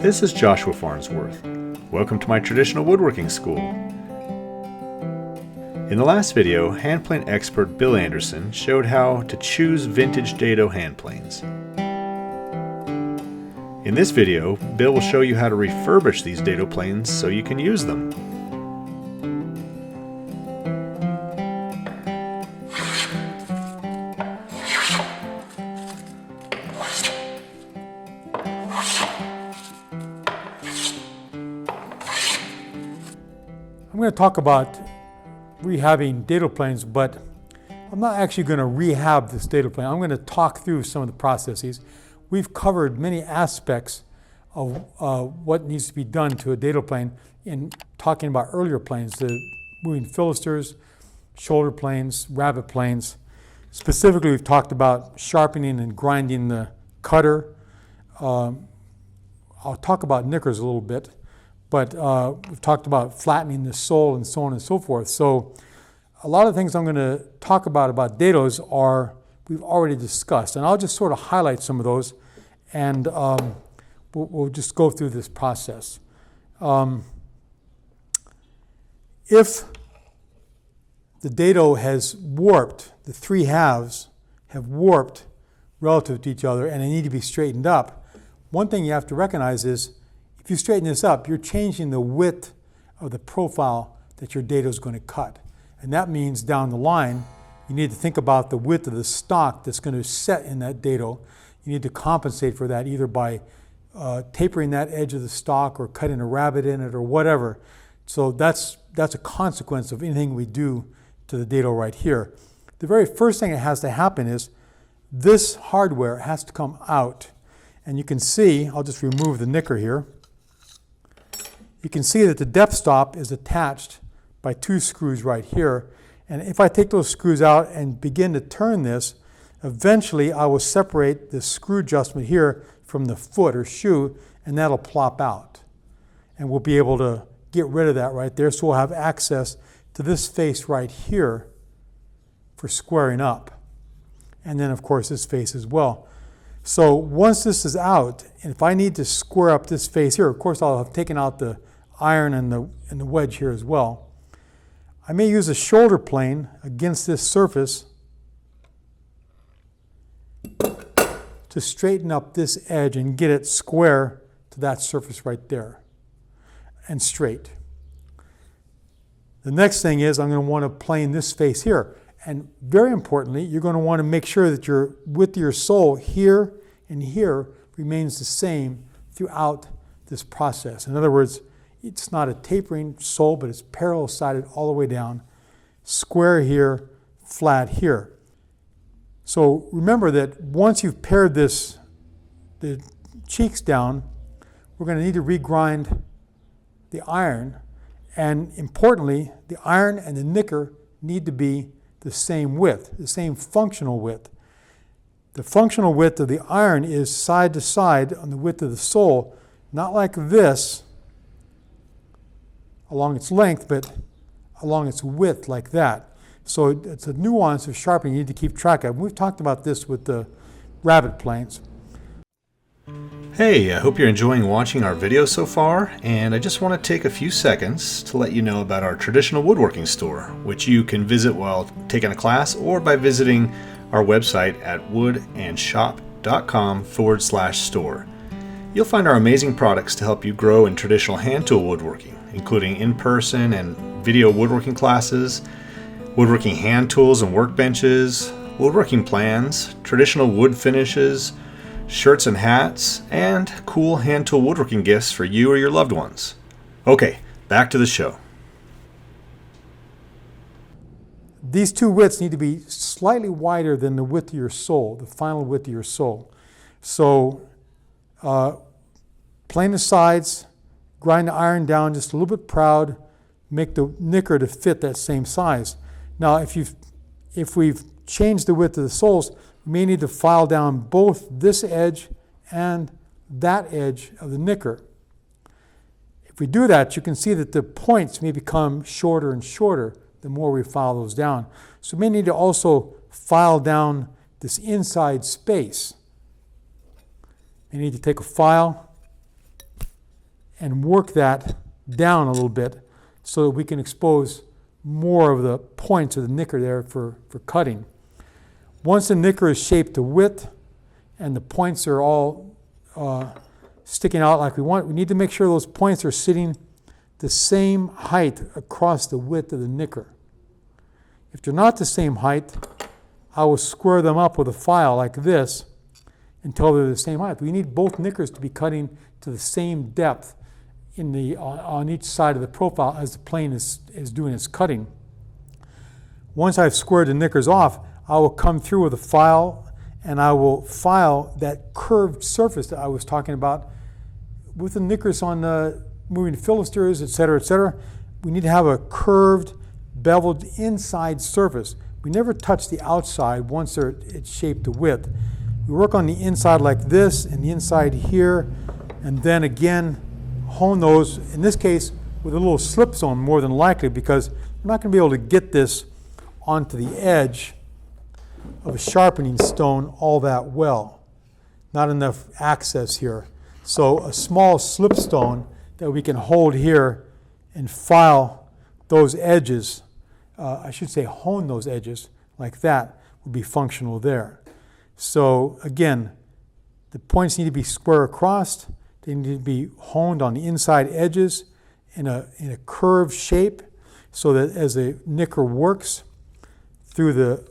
This is Joshua Farnsworth. Welcome to my traditional woodworking school. In the last video, hand plane expert Bill Anderson showed how to choose vintage Dado hand planes. In this video, Bill will show you how to refurbish these Dado planes so you can use them. I'm going to talk about rehabbing Dado planes, but I'm not actually going to rehab this Dado plane. I'm going to talk through some of the processes. We've covered many aspects of what needs to be done to a Dado plane in talking about earlier planes, the moving filisters, shoulder planes, rabbet planes. Specifically, we've talked about sharpening and grinding the cutter. I'll talk about knickers a little bit. But we've talked about flattening the sole and so on and so forth. So a lot of things I'm going to talk about Dados we've already discussed. And I'll just sort of highlight some of those, and we'll just go through this process. If the Dado has warped, the three halves have warped relative to each other and they need to be straightened up, one thing you have to recognize is if you straighten this up, you're changing the width of the profile that your Dado is going to cut. And that means down the line, you need to think about the width of the stock that's going to set in that Dado. You need to compensate for that either by tapering that edge of the stock or cutting a rabbet in it or whatever. So that's a consequence of anything we do to the Dado right here. The very first thing that has to happen is this hardware has to come out. And you can see, I'll just remove the nicker here. You can see that the depth stop is attached by two screws right here. And if I take those screws out and begin to turn this, eventually I will separate the screw adjustment here from the foot or shoe, and that'll plop out. And we'll be able to get rid of that right there. So we'll have access to this face right here for squaring up. And then of course this face as well. So once this is out, and if I need to square up this face here, of course I'll have taken out the iron and the wedge here as well. I may use a shoulder plane against this surface to straighten up this edge and get it square to that surface right there and straight. The next thing is I'm going to want to plane this face here. And very importantly, you're going to want to make sure that your width of your sole here and here remains the same throughout this process. In other words, it's not a tapering sole, but it's parallel-sided all the way down, square here, flat here. So remember that once you've pared the cheeks down, we're going to need to regrind the iron. And importantly, the iron and the nicker need to be the same width, the same functional width. The functional width of the iron is side to side on the width of the sole, not like this along its length, but along its width like that. So it's a nuance of sharpening you need to keep track of. We've talked about this with the rabbet planes. Hey, I hope you're enjoying watching our video so far, and I just want to take a few seconds to let you know about our traditional woodworking store, which you can visit while taking a class or by visiting our website at woodandshop.com/store. You'll find our amazing products to help you grow in traditional hand tool woodworking, including in-person and video woodworking classes, woodworking hand tools and workbenches, woodworking plans, traditional wood finishes, shirts and hats, and cool hand tool woodworking gifts for you or your loved ones. Okay, back to the show. These two widths need to be slightly wider than the width of your sole, the final width of your sole. So plane the sides, grind the iron down just a little bit proud, make the nicker to fit that same size. Now if we've changed the width of the soles, we may need to file down both this edge and that edge of the nicker. If we do that, you can see that the points may become shorter and shorter the more we file those down. So we may need to also file down this inside space. You need to take a file and work that down a little bit so that we can expose more of the points of the knicker there for cutting. Once the knicker is shaped to width and the points are all sticking out like we want, we need to make sure those points are sitting the same height across the width of the knicker. If they're not the same height, I will square them up with a file like this until they're the same height. We need both knickers to be cutting to the same depth on each side of the profile as the plane is doing its cutting. Once I've squared the knickers off, I will come through with a file and I will file that curved surface that I was talking about with the knickers on the moving filisters, etc., etc. We need to have a curved, beveled inside surface. We never touch the outside once it's shaped to width. We work on the inside like this and the inside here, and then again hone those, in this case with a little slip zone more than likely, because we're not going to be able to get this onto the edge of a sharpening stone all that well. Not enough access here. So a small slip stone that we can hold here and file those edges, I should say hone those edges like that, would be functional there. So again, the points need to be square across. They need to be honed on the inside edges in a curved shape so that as the knicker works through the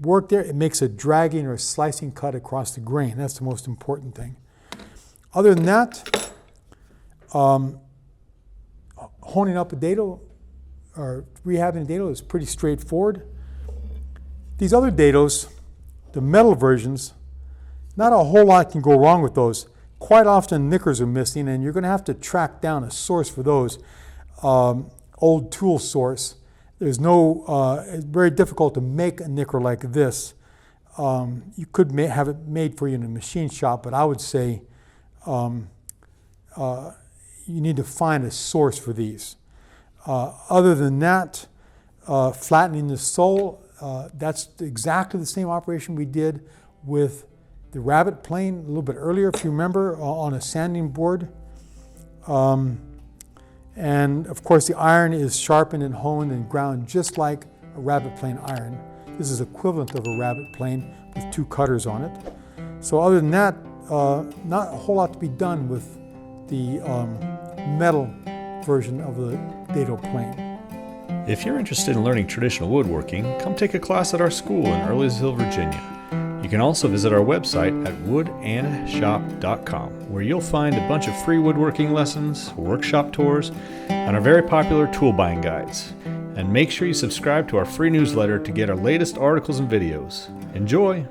work there, it makes a dragging or a slicing cut across the grain. That's the most important thing. Other than that, honing up a dado or rehabbing a dado is pretty straightforward. These other dados, the metal versions, not a whole lot can go wrong with those. Quite often knickers are missing, and you're going to have to track down a source for those. Old tool source. There's no, it's very difficult to make a knicker like this. You could have it made for you in a machine shop, but I would say you need to find a source for these. Other than that, flattening the sole, that's exactly the same operation we did with the rabbet plane a little bit earlier, if you remember, on a sanding board. And of course the iron is sharpened and honed and ground just like a rabbet plane iron. This is equivalent of a rabbet plane with two cutters on it. So other than that, not a whole lot to be done with the metal version of the dado plane. If you're interested in learning traditional woodworking, come take a class at our school in Earlysville, Virginia. You can also visit our website at woodandshop.com, where you'll find a bunch of free woodworking lessons, workshop tours, and our very popular tool buying guides. And make sure you subscribe to our free newsletter to get our latest articles and videos. Enjoy!